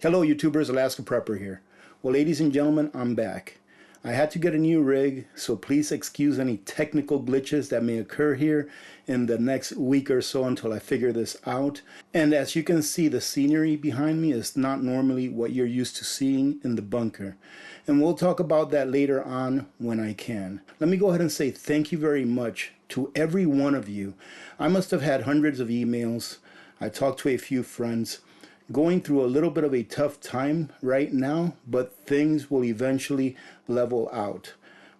Hello YouTubers, Alaska Prepper here. Well, ladies and gentlemen, I'm back. I had to get a new rig, so please excuse any technical glitches that may occur here in the next week or so until I figure this out. And as you can see, the scenery behind me is not normally what you're used to seeing in the bunker. And we'll talk about that later on when I can. Let me go ahead and say thank you very much to every one of you. I must have had hundreds of emails. I talked to a few friends. Going through a little bit of a tough time right now, but things will eventually level out.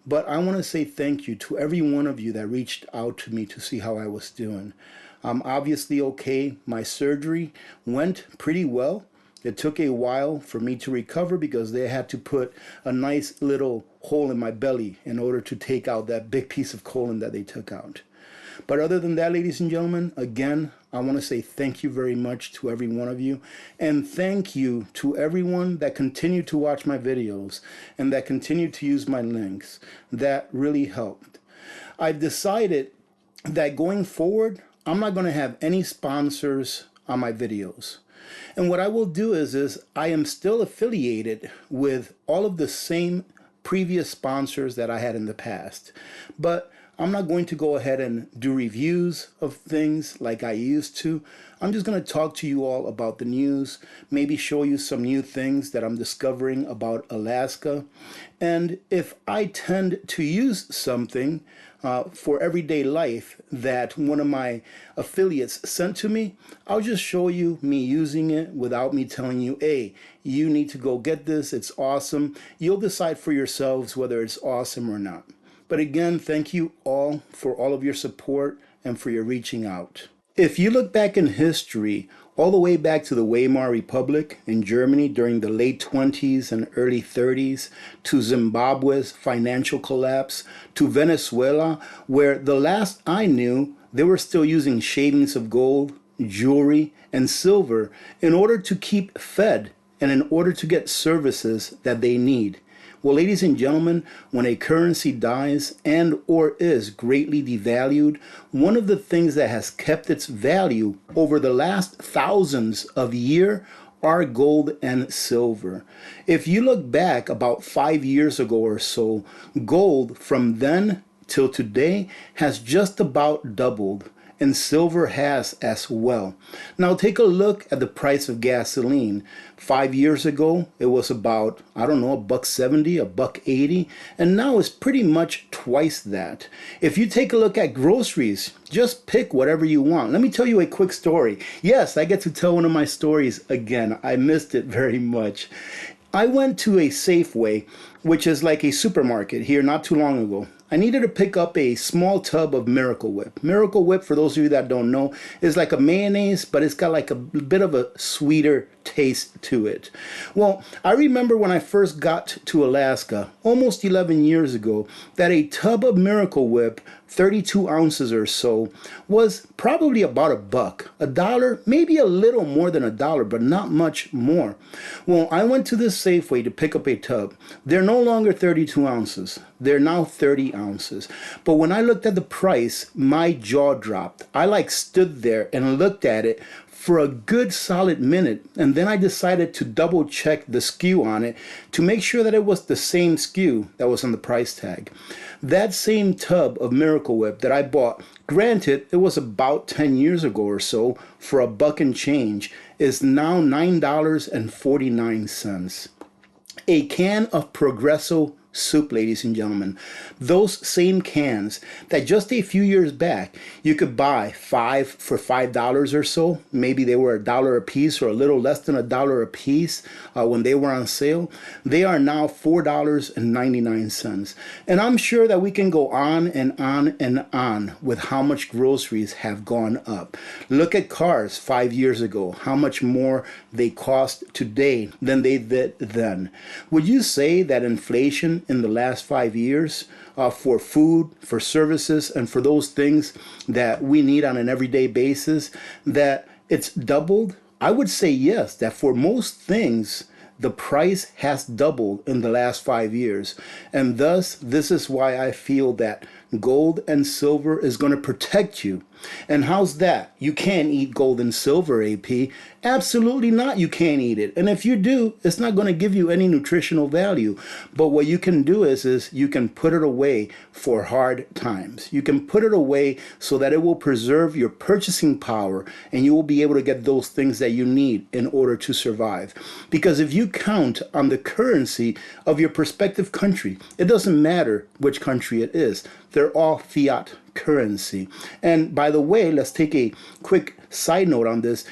But I want to say thank you to every one of you that reached out to me to see how I was doing. I'm obviously okay. My surgery went pretty well. It took a while for me to recover because they had to put a nice little hole in my belly in order to take out that big piece of colon that they took out. But other than that, ladies and gentlemen, again, I want to say thank you very much to every one of you. And thank you to everyone that continued to watch my videos and that continued to use my links. That really helped. I've decided that going forward, I'm not going to have any sponsors on my videos. And what I will do is I am still affiliated with all of the same previous sponsors that I had in the past. But I'm not going to go ahead and do reviews of things like I used to. I'm just going to talk to you all about the news, maybe show you some new things that I'm discovering about Alaska. And if I tend to use something for everyday life that one of my affiliates sent to me, I'll just show you me using it without me telling you, hey, you need to go get this, it's awesome. You'll decide for yourselves whether it's awesome or not. But again, thank you all for all of your support and for your reaching out. If you look back in history, all the way back to the Weimar Republic in Germany during the late 20s and early 30s, to Zimbabwe's financial collapse, to Venezuela, where the last I knew, they were still using shavings of gold, jewelry, and silver in order to keep fed and in order to get services that they need. Well, ladies and gentlemen, when a currency dies and or is greatly devalued, one of the things that has kept its value over the last thousands of years are gold and silver. If you look back about 5 years ago or so, gold from then till today has just about doubled. And silver has as well. Now take a look at the price of gasoline. 5 years ago, it was about, I don't know, $1.70, $1.80, and now it's pretty much twice that. If you take a look at groceries, just pick whatever you want. Let me tell you a quick story. Yes, I get to tell one of my stories again. I missed it very much. I went to a Safeway, which is like a supermarket here not too long ago. I needed to pick up a small tub of Miracle Whip. Miracle Whip, for those of you that don't know, is like a mayonnaise, but it's got like a bit of a sweeter taste to it. Well, I remember when I first got to Alaska, almost 11 years ago, that a tub of Miracle Whip, 32 ounces or so, was probably about $1, maybe a little more than $1, but not much more. Well, I went to this Safeway to pick up a tub. They're no longer 32 ounces. They're now 30 ounces. But when I looked at the price, my jaw dropped. I stood there and looked at it for a good solid minute, and then I decided to double check the SKU on it to make sure that it was the same SKU that was on the price tag. That same tub of Miracle Whip that I bought, granted it was about 10 years ago or so, for $1 and change, is now $9.49. A can of Progresso soup, ladies and gentlemen. Those same cans that just a few years back you could buy 5 for $5 or so. Maybe they were $1 a piece or a little less than $1 a piece when they were on sale. They are now $4.99. And I'm sure that we can go on and on and on with how much groceries have gone up. Look at cars 5 years ago, how much more they cost today than they did then. Would you say that inflation in the last 5 years for food, for services, and for those things that we need on an everyday basis, that it's doubled? I would say yes, that for most things, the price has doubled in the last 5 years. And thus, this is why I feel that gold and silver is going to protect you. And how's that? You can't eat gold and silver, AP. Absolutely not, you can't eat it. And if you do, it's not going to give you any nutritional value. But what you can do is you can put it away for hard times. You can put it away so that it will preserve your purchasing power and you will be able to get those things that you need in order to survive. Because if you count on the currency of your prospective country, it doesn't matter which country it is, they're all fiat currency. And by the way, let's take a quick side note on this.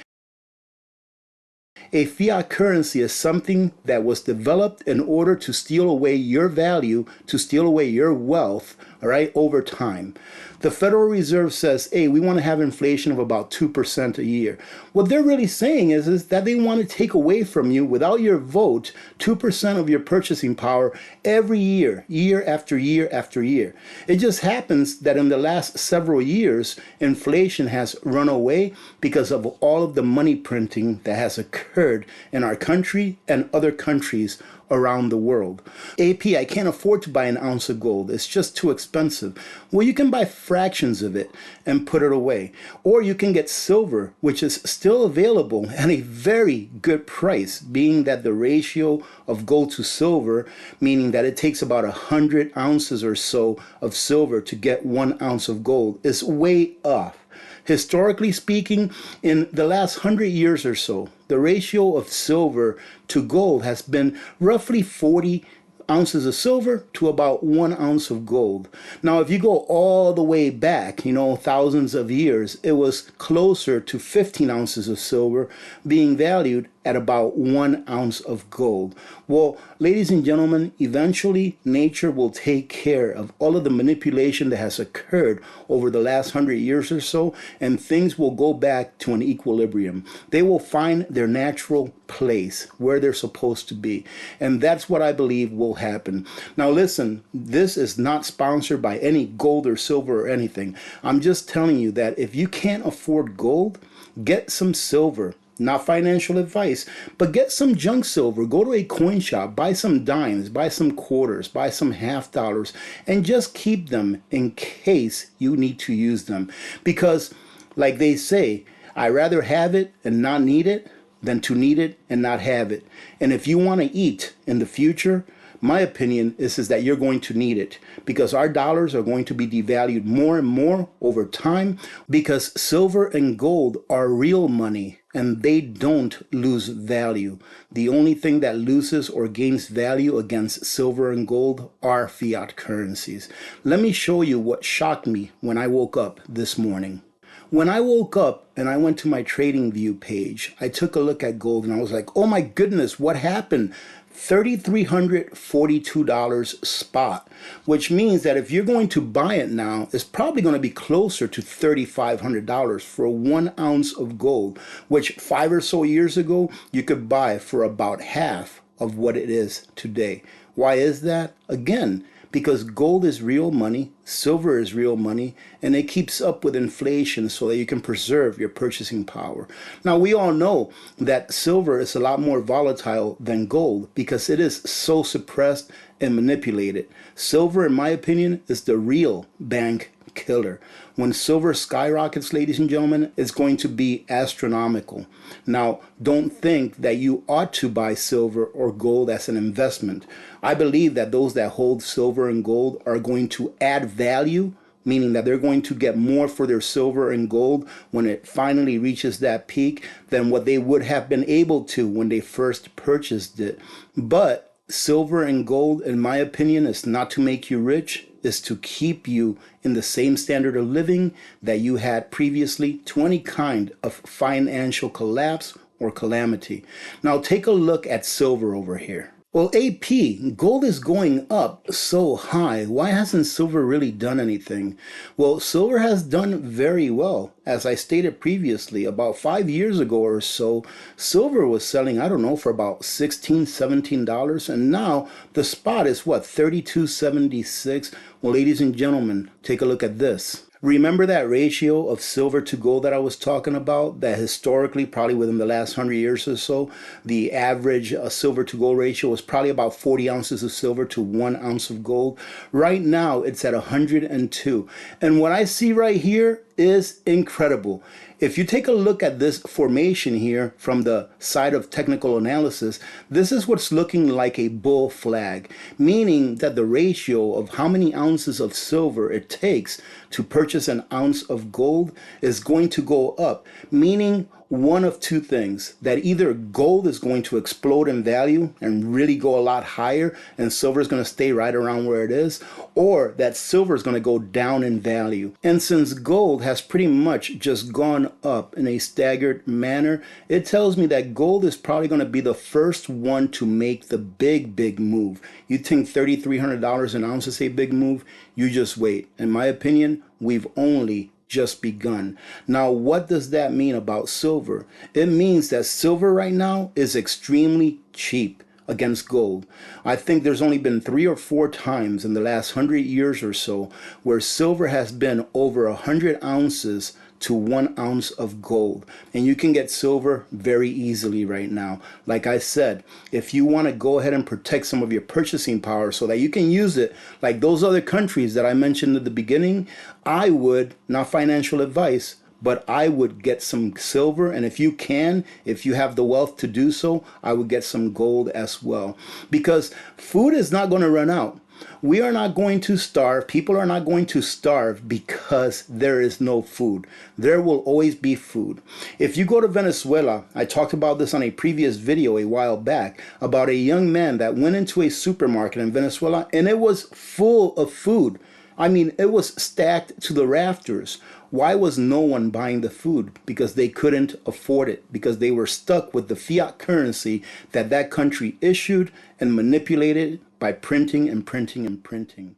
A fiat currency is something that was developed in order to steal away your value, to steal away your wealth, all right, over time. The Federal Reserve says, hey, we want to have inflation of about 2% a year. What they're really saying is that they want to take away from you, without your vote, 2% of your purchasing power every year, year after year after year. It just happens that in the last several years, inflation has run away because of all of the money printing that has occurred in our country and other countries around the world. AP, I can't afford to buy an ounce of gold. It's just too expensive. Well, you can buy fractions of it and put it away. Or you can get silver, which is still available at a very good price, being that the ratio of gold to silver, meaning that it takes about 100 ounces or so of silver to get 1 ounce of gold, is way off. Historically speaking, in the last 100 years or so, the ratio of silver to gold has been roughly 40 ounces of silver to about 1 ounce of gold. Now, if you go all the way back, thousands of years, it was closer to 15 ounces of silver being valued at about 1 ounce of gold. Well, ladies and gentlemen, eventually nature will take care of all of the manipulation that has occurred over the last 100 years or so, and things will go back to an equilibrium. They will find their natural place where they're supposed to be. And that's what I believe will happen. Now listen, this is not sponsored by any gold or silver or anything. I'm just telling you that if you can't afford gold, get some silver. Not financial advice, but get some junk silver. Go to a coin shop, buy some dimes, buy some quarters, buy some half dollars, and just keep them in case you need to use them. Because, like they say, I'd rather have it and not need it than to need it and not have it. And if you want to eat in the future, my opinion is that you're going to need it, because our dollars are going to be devalued more and more over time, because silver and gold are real money and they don't lose value. The only thing that loses or gains value against silver and gold are fiat currencies. Let me show you what shocked me when I woke up this morning. When I woke up and I went to my TradingView page, I took a look at gold and I was like, oh my goodness, what happened? $3,342 spot, which means that if you're going to buy it now, it's probably going to be closer to $3,500 for 1 ounce of gold, which 5 or so years ago, you could buy for about half of what it is today. Why is that? Again, because gold is real money, silver is real money, and it keeps up with inflation so that you can preserve your purchasing power. Now, we all know that silver is a lot more volatile than gold because it is so suppressed and manipulated. Silver, in my opinion, is the real bank killer. When silver skyrockets, ladies and gentlemen, it's going to be astronomical. Now, don't think that you ought to buy silver or gold as an investment. I believe that those that hold silver and gold are going to add value, meaning that they're going to get more for their silver and gold when it finally reaches that peak than what they would have been able to when they first purchased it. But silver and gold, in my opinion, is not to make you rich, is to keep you in the same standard of living that you had previously to any kind of financial collapse or calamity. Now take a look at silver over here. Well, AP, gold is going up so high. Why hasn't silver really done anything? Well, silver has done very well. As I stated previously, about 5 years ago or so, silver was selling, I don't know, for about $16, $17. And now the spot is what, $32.76? Well, ladies and gentlemen, take a look at this. Remember that ratio of silver to gold that I was talking about? That historically, probably within the last 100 years or so, the average silver to gold ratio was probably about 40 ounces of silver to 1 ounce of gold. Right now, it's at 102. And what I see right here is incredible. If you take a look at this formation here from the side of technical analysis, this is what's looking like a bull flag, meaning that the ratio of how many ounces of silver it takes to purchase an ounce of gold is going to go up, meaning one of two things: that either gold is going to explode in value and really go a lot higher and silver is going to stay right around where it is, or that silver is going to go down in value. And since gold has pretty much just gone up in a staggered manner, it tells me that gold is probably going to be the first one to make the big move. You think $3,300 an ounce is a big move? You just wait. In my opinion, we've only just begun. Now, what does that mean about silver? It means that silver right now is extremely cheap against gold. I think there's only been 3 or 4 times in the last 100 years or so where silver has been over 100 ounces to 1 ounce of gold. And you can get silver very easily right now. Like I said, if you want to go ahead and protect some of your purchasing power so that you can use it like those other countries that I mentioned at the beginning, I would, not financial advice, but I would get some silver. And if you can, if you have the wealth to do so, I would get some gold as well. Because food is not going to run out. We are not going to starve. People are not going to starve because there is no food. There will always be food. If you go to Venezuela, I talked about this on a previous video a while back about a young man that went into a supermarket in Venezuela and it was full of food. I mean, it was stacked to the rafters. Why was no one buying the food? Because they couldn't afford it, because they were stuck with the fiat currency that that country issued and manipulated by printing and printing and printing.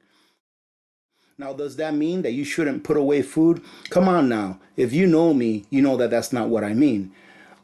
Now, does that mean that you shouldn't put away food? Come on now. If you know me, you know that that's not what I mean.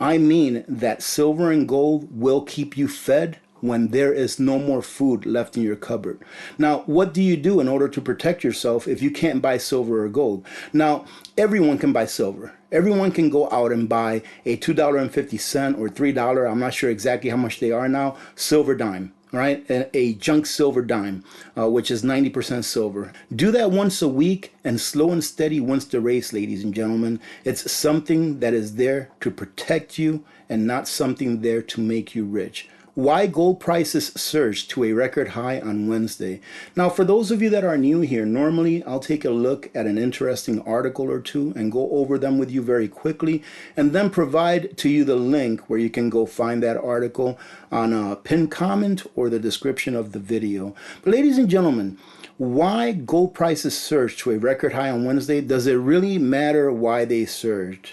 I mean that silver and gold will keep you fed when there is no more food left in your cupboard. Now, what do you do in order to protect yourself if you can't buy silver or gold? Now, everyone can buy silver. Everyone can go out and buy a $2.50 or $3, I'm not sure exactly how much they are now, silver dime. Right? A junk silver dime, which is 90% silver. Do that once a week, and slow and steady wins the race, ladies and gentlemen. It's something that is there to protect you and not something there to make you rich. Why gold prices surged to a record high on Wednesday. Now, for those of you that are new here, normally I'll take a look at an interesting article or two and go over them with you very quickly, and then provide to you the link where you can go find that article on a pinned comment or the description of the video. But ladies and gentlemen, why gold prices surged to a record high on Wednesday? Does it really matter why they surged?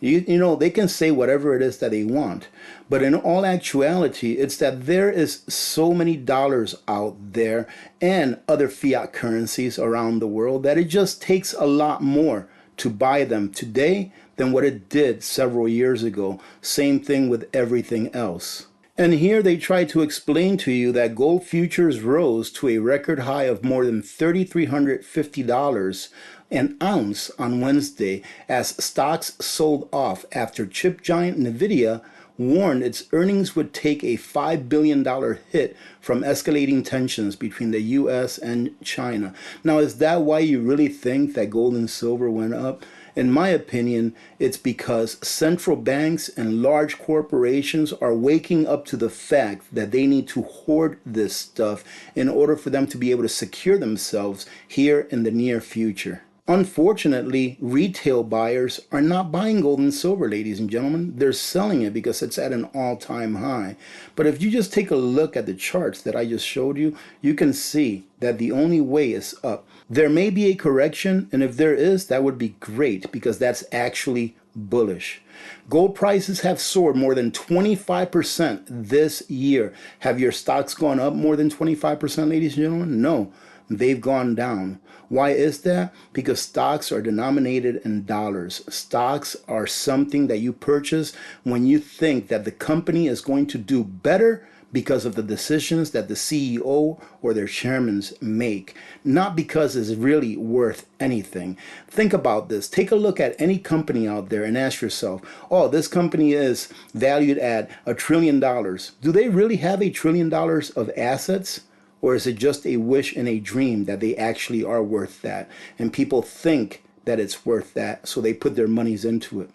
You know, they can say whatever it is that they want. But in all actuality, it's that there is so many dollars out there and other fiat currencies around the world that it just takes a lot more to buy them today than what it did several years ago. Same thing with everything else. And here they try to explain to you that gold futures rose to a record high of more than $3,350 an ounce on Wednesday as stocks sold off after chip giant Nvidia warned its earnings would take a $5 billion hit from escalating tensions between the US and China. Now, is that why you really think that gold and silver went up? In my opinion, it's because central banks and large corporations are waking up to the fact that they need to hoard this stuff in order for them to be able to secure themselves here in the near future. Unfortunately, retail buyers are not buying gold and silver, ladies and gentlemen. They're selling it because it's at an all-time high. But if you just take a look at the charts that I just showed you, you can see that the only way is up. There may be a correction, and if there is, that would be great because that's actually bullish. Gold prices have soared more than 25% this year. Have your stocks gone up more than 25%, ladies and gentlemen? No. they've gone down. Why is that? Because stocks are denominated in dollars. Stocks are something that you purchase when you think that the company is going to do better because of the decisions that the CEO or their chairmen make, not because it's really worth anything. Think about this. Take a look at any company out there and ask yourself, oh, this company is valued at $1 trillion. Do they really have $1 trillion of assets? Or is it just a wish and a dream that they actually are worth that? And people think that it's worth that, so they put their monies into it.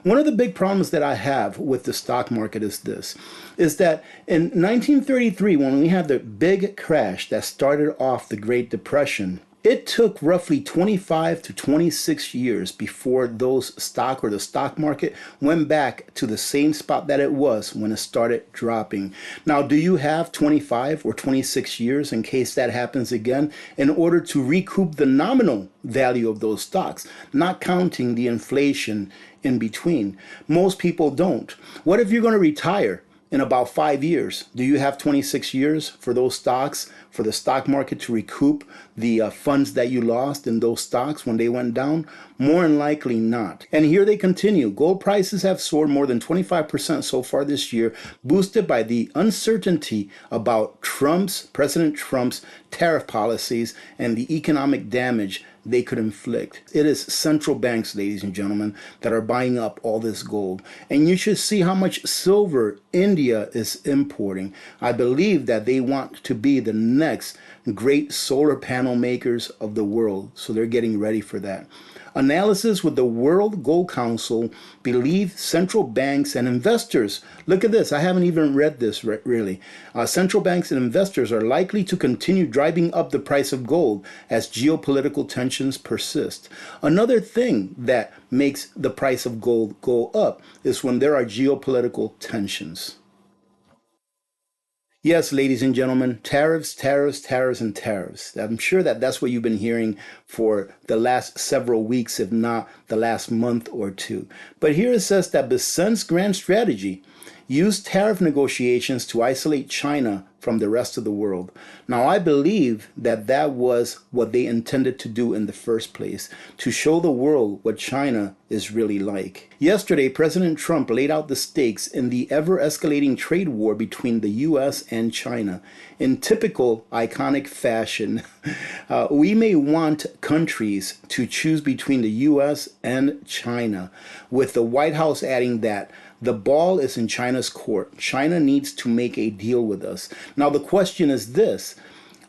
One of the big problems that I have with the stock market is this, is that in 1933, when we had the big crash that started off the Great Depression, it took roughly 25 to 26 years before those stock or the stock market went back to the same spot that it was when it started dropping. Now, do you have 25 or 26 years in case that happens again in order to recoup the nominal value of those stocks, not counting the inflation in between? Most people don't. What if you're going to retire in about 5 years? Do you have 26 years for those stocks, for the stock market to recoup the funds that you lost in those stocks when they went down? More than likely not. And here they continue. Gold prices have soared more than 25% so far this year, boosted by the uncertainty about President Trump's tariff policies and the economic damage they could inflict. It is central banks, ladies and gentlemen, that are buying up all this gold. And you should see how much silver India is importing. I believe that they want to be the next great solar panel makers of the world. So they're getting ready for that. Analysis with the World Gold Council believe central banks and investors, look at this, I haven't even read this really. Central banks and investors are likely to continue driving up the price of gold as geopolitical tensions persist. Another thing that makes the price of gold go up is when there are geopolitical tensions. Yes, ladies and gentlemen, tariffs, tariffs, tariffs, and tariffs. I'm sure that that's what you've been hearing for the last several weeks, if not the last month or two. But here it says that Besant's grand strategy used tariff negotiations to isolate China from the rest of the world. Now, I believe that that was what they intended to do in the first place, to show the world what China is really like. Yesterday, President Trump laid out the stakes in the ever-escalating trade war between the U.S. and China. In typical iconic fashion, we may want countries to choose between the U.S. and China, with the White House adding that the ball is in China's court. China needs to make a deal with us. Now, the question is this: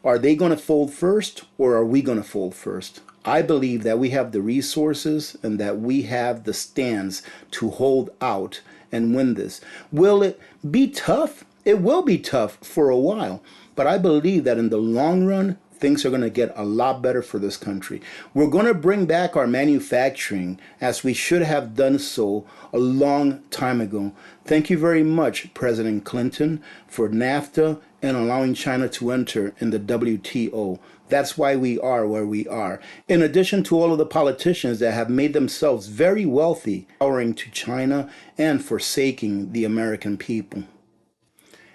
are they going to fold first, or are we going to fold first? I believe that we have the resources and that we have the stands to hold out and win this. Will it be tough? It will be tough for a while, but I believe that in the long run, things are going to get a lot better for this country. We're going to bring back our manufacturing as we should have done so a long time ago. Thank you very much, President Clinton, for NAFTA and allowing China to enter in the WTO. That's why we are where we are. In addition to all of the politicians that have made themselves very wealthy, owing to China and forsaking the American people.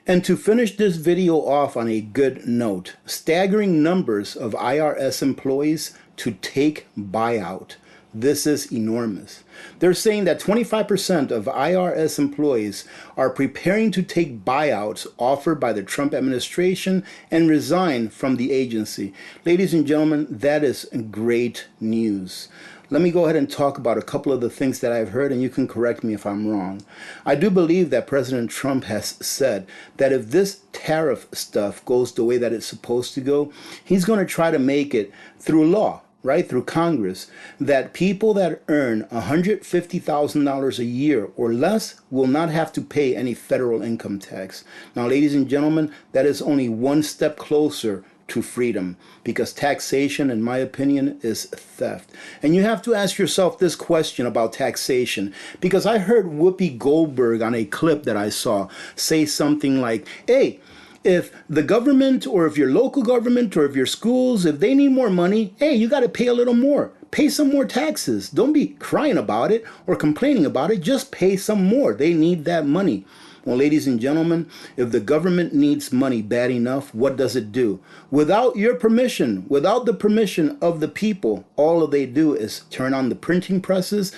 And to finish this video off on a good note, staggering numbers of IRS employees to take buyout. This is enormous. They're saying that 25% of IRS employees are preparing to take buyouts offered by the Trump administration and resign from the agency. Ladies and gentlemen, that is great news. Let me go ahead and talk about a couple of the things that I've heard, and you can correct me if I'm wrong. I do believe that President Trump has said that if this tariff stuff goes the way that it's supposed to go, he's going to try to make it through law, right, through Congress, that people that earn $150,000 a year or less will not have to pay any federal income tax. Now, ladies and gentlemen, that is only one step closer to freedom, because taxation, in my opinion, is theft. And you have to ask yourself this question about taxation, because I heard Whoopi Goldberg on a clip that I saw say something like, hey, if the government or if your local government or if your schools, if they need more money, hey, you got to pay a little more. Pay some more taxes. Don't be crying about it or complaining about it. Just pay some more. They need that money. Well, ladies and gentlemen, if the government needs money bad enough, what does it do? Without your permission, without the permission of the people, all they do is turn on the printing presses,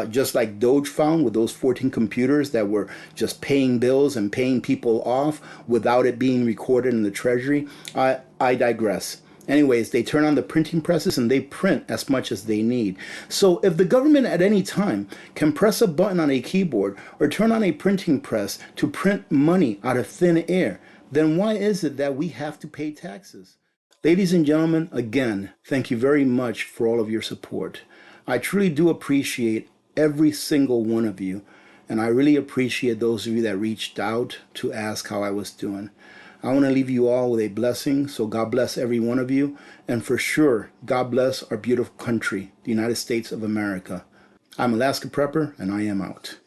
just like Doge found with those 14 computers that were just paying bills and paying people off without it being recorded in the treasury. I digress. Anyways, they turn on the printing presses and they print as much as they need. So if the government at any time can press a button on a keyboard or turn on a printing press to print money out of thin air, then why is it that we have to pay taxes? Ladies and gentlemen, again, thank you very much for all of your support. I truly do appreciate every single one of you, and I really appreciate those of you that reached out to ask how I was doing. I want to leave you all with a blessing, so God bless every one of you, and for sure, God bless our beautiful country, the United States of America. I'm Alaska Prepper, and I am out.